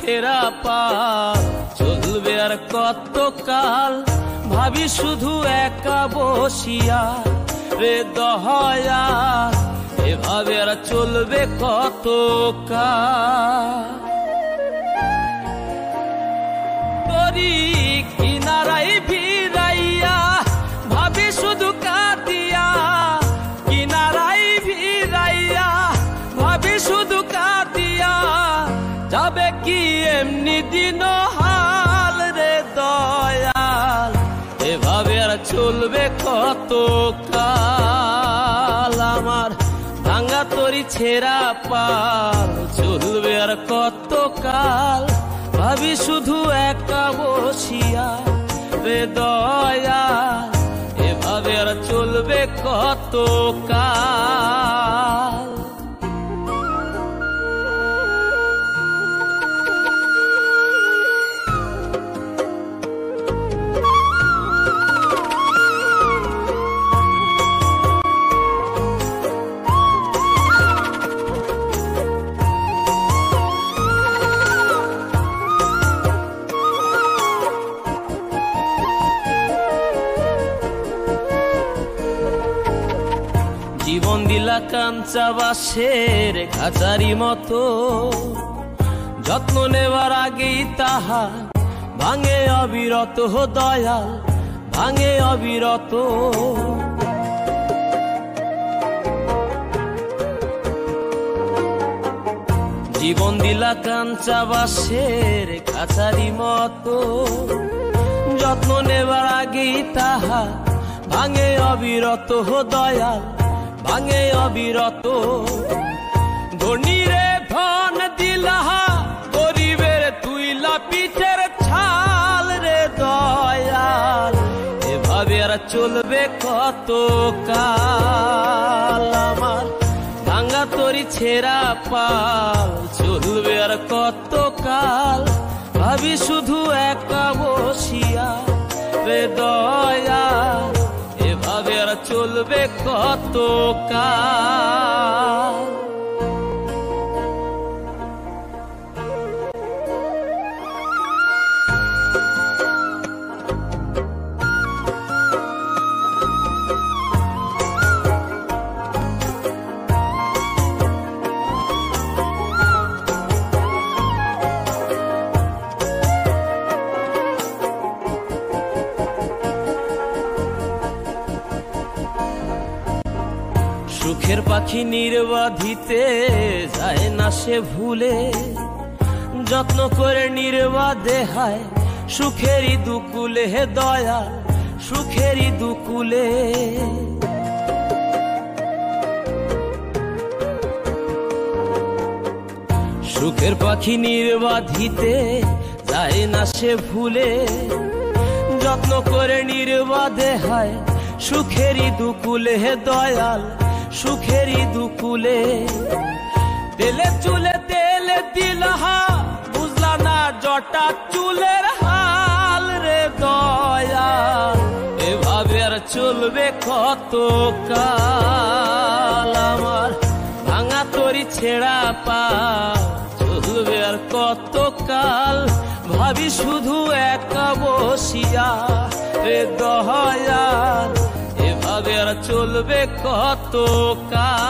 ছেঁড়া পাল চলবে আর কতকাল, ভাবি শুধু একা বসিয়া রে দয়াল, এভাবে আর চলবে কতকাল। তরি কিনারাই ভিড়াইয়া ভাবি শুধু কাঁদিয়া, কিনারাই ভিড়াইয়া ভাবি শুধু কাঁদিয়া, যাবে কি এমনি দিন হাল রে দয়াল, এভাবে আর চলবে কতকাল। আমার ভাঙা তরি ছেঁড়া পাল চলবে আর কতকাল, ভাবি শুধু একা বসিয়া রে দয়াল, এভাবে আর চলবে কতকাল। জীবন দিলা কাঞ্চা বাঁশের খাঁচারি মতো, যত্ন নেবার আগেই তাহা ভাঙে অবিরত দয়াল, ভাঙে অবিরত। জীবন দিলা কাঞ্চা বাঁশের খাঁচারি মতো, যত্ন নেবার আগেই তাহা ভাঙে অবিরত দয়াল, ভাঙে অবিরত। ধনীরে ধন দিলাহা, গরিবের তুইলা পিঠের ছাল রে দয়াল, এভাবে আর চলবে কতকাল। আমার ভাঙা তরি ছেঁড়া পাল চলবে আর কতকাল, ভাবি শুধু একা বসিয়া রে দয়াল, এভাবে আর চলবে কতকাল। সুখের পাখি নির্বাধিতে যায় না সে ভুলে, যত্ন করে নির্বাধে হায় সুখেরই দুকুলে হে দয়াল, সুখেরই দুকুলে। সুখের পাখি নির্বাধিতে যায় না সে ভুলে, যত্ন করে নির্বাধে হায় সুখেরই দুকুলে হে দয়াল, সুখেরই দুকুলে। তেলে চুলে তেলে দিলহা, বুঝলা না জটা চুলের হাল রে দয়াল, এভাবে আর চলবে কতকাল। আমার ভাঙা তরি ছেঁড়া পাল চলবে আর কতকাল, ভাবি শুধু একা বসিয়া রে দয়াল, এভাবে আর চলবে কতকাল।